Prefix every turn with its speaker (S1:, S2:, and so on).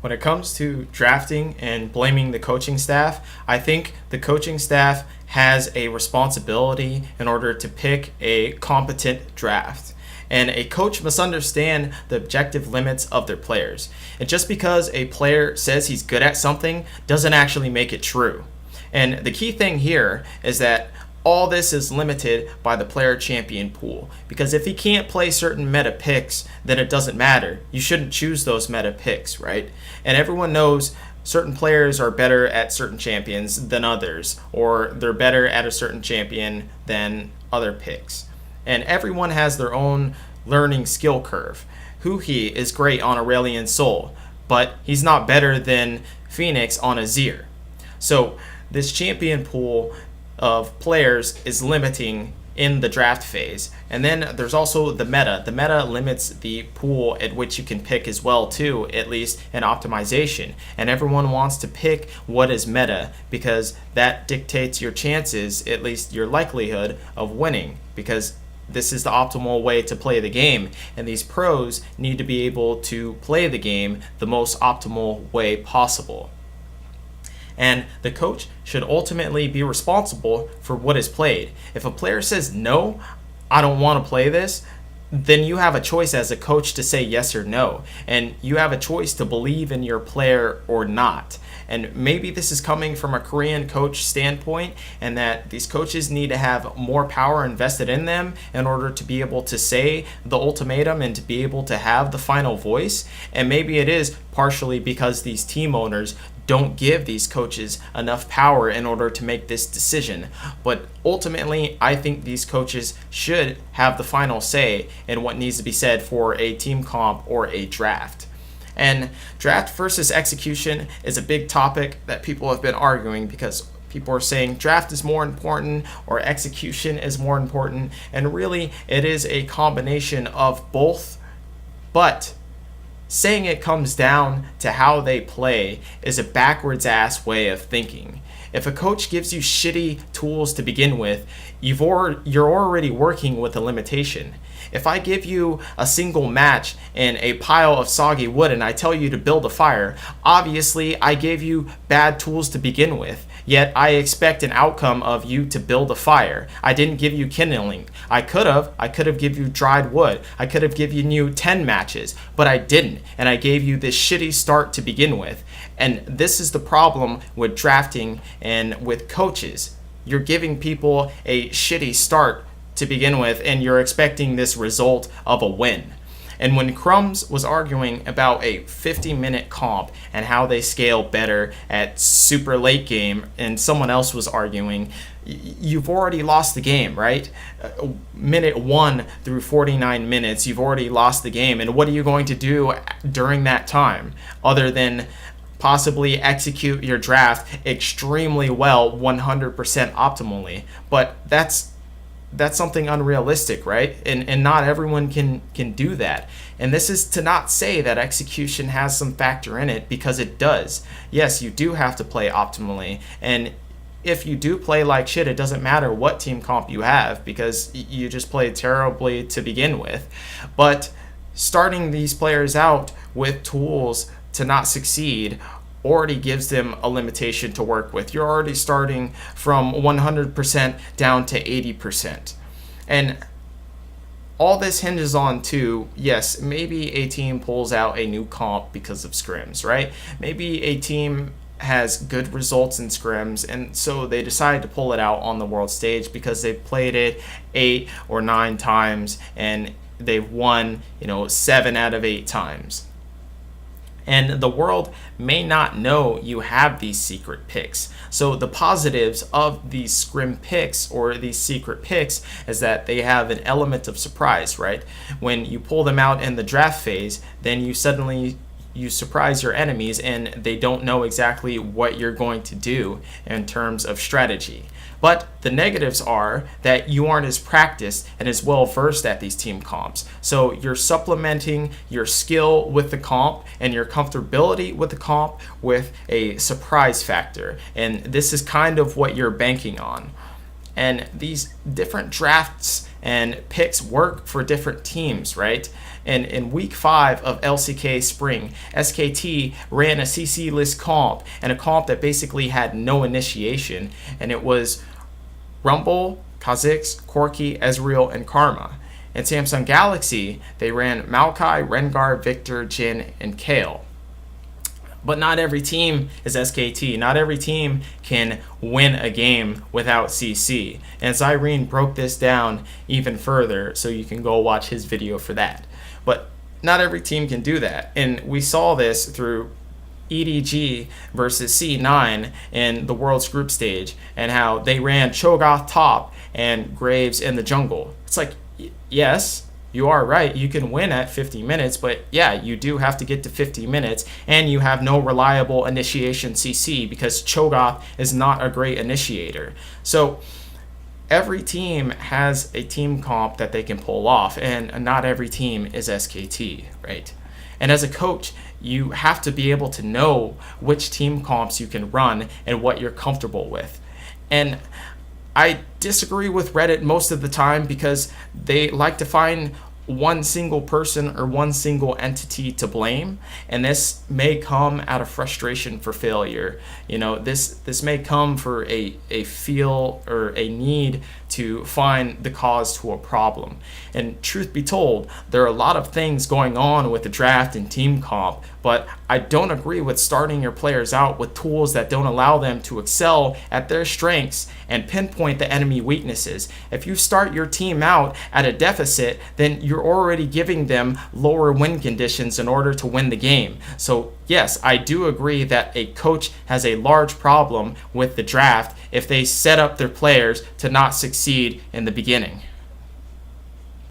S1: When it comes to drafting and blaming the coaching staff, I think the coaching staff has a responsibility in order to pick a competent draft. And a coach must understand the objective limits of their players. And just because a player says he's good at something doesn't actually make it true. And the key thing here is that all this is limited by the player champion pool. Because if he can't play certain meta picks, then it doesn't matter. You shouldn't choose those meta picks, right? And everyone knows certain players are better at certain champions than others, or they're better at a certain champion than other picks. And everyone has their own learning skill curve. Huhi is great on Aurelion Sol, but he's not better than Phoenix on Azir. So this champion pool of players is limiting in the draft phase. And then there's also the meta. The meta limits the pool at which you can pick as well too, at least in optimization. And everyone wants to pick what is meta because that dictates your chances, at least your likelihood of winning, because this is the optimal way to play the game, and these pros need to be able to play the game the most optimal way possible. And the coach should ultimately be responsible for what is played. If a player says, no, I don't want to play this, then you have a choice as a coach to say yes or no. And you have a choice to believe in your player or not. And maybe this is coming from a Korean coach standpoint, and that these coaches need to have more power invested in them in order to be able to say the ultimatum and to be able to have the final voice. And maybe it is partially because these team owners don't give these coaches enough power in order to make this decision. But ultimately, I think these coaches should have the final say in what needs to be said for a team comp or a draft. And draft versus execution is a big topic that people have been arguing, because people are saying draft is more important or execution is more important. And really, it is a combination of both. But saying it comes down to how they play is a backwards ass way of thinking. If a coach gives you shitty tools to begin with, you're already working with a limitation. If I give you a single match and a pile of soggy wood and I tell you to build a fire, obviously I gave you bad tools to begin with, yet I expect an outcome of you to build a fire. I didn't give you kindling. I could have given you dried wood. I could have given you 10 matches, but I didn't, and I gave you this shitty start to begin with. And this is the problem with drafting and with coaches. You're giving people a shitty start to begin with, and you're expecting this result of a win. And when Crumbs was arguing about a 50-minute comp and how they scale better at super late game, and someone else was arguing, you've already lost the game, right? Minute 1 through 49 minutes, you've already lost the game. And what are you going to do during that time other than possibly execute your draft extremely well, 100% optimally? But that's something unrealistic, right? And not everyone can do that. And this is to not say that execution has some factor in it, because it does. Yes, you do have to play optimally. And if you do play like shit, it doesn't matter what team comp you have, because you just played terribly to begin with. But starting these players out with tools to not succeed already gives them a limitation to work with. You're already starting from 100% down to 80%. And all this hinges on to, yes, maybe a team pulls out a new comp because of scrims, right? Maybe a team has good results in scrims, and so they decide to pull it out on the world stage because they've played it 8 or 9 times and they've won, 7 out of 8 times. And the world may not know you have these secret picks. So the positives of these scrim picks or these secret picks is that they have an element of surprise, right? When you pull them out in the draft phase, then you surprise your enemies and they don't know exactly what you're going to do in terms of strategy. But the negatives are that you aren't as practiced and as well versed at these team comps. So you're supplementing your skill with the comp and your comfortability with the comp with a surprise factor. And this is kind of what you're banking on. And these different drafts and picks work for different teams, right? And in week 5 of LCK Spring, SKT ran a CC-less comp, and a comp that basically had no initiation, and it was Rumble, Kha'Zix, Corki, Ezreal, and Karma. In Samsung Galaxy, they ran Maokai, Rengar, Victor, Jhin, and Kayle. But not every team is SKT. Not every team can win a game without CC. And Zyrene broke this down even further, so you can go watch his video for that. But not every team can do that. And we saw this through EDG versus C9 in the World's group stage, and how they ran Cho'Gath top and Graves in the jungle. It's like, yes, you are right, you can win at 50 minutes, but yeah, you do have to get to 50 minutes, and you have no reliable initiation CC because Cho'Gath is not a great initiator. So every team has a team comp that they can pull off, and not every team is SKT, right? And as a coach, you have to be able to know which team comps you can run and what you're comfortable with. And I disagree with Reddit most of the time because they like to find one single person or one single entity to blame, and this may come out of frustration for failure. You know, this may come for a feel or a need to find the cause to a problem. And truth be told, there are a lot of things going on with the draft and team comp, but I don't agree with starting your players out with tools that don't allow them to excel at their strengths and pinpoint the enemy weaknesses. If you start your team out at a deficit, then you're already giving them lower win conditions in order to win the game. So yes, I do agree that a coach has a large problem with the draft if they set up their players to not succeed in the beginning.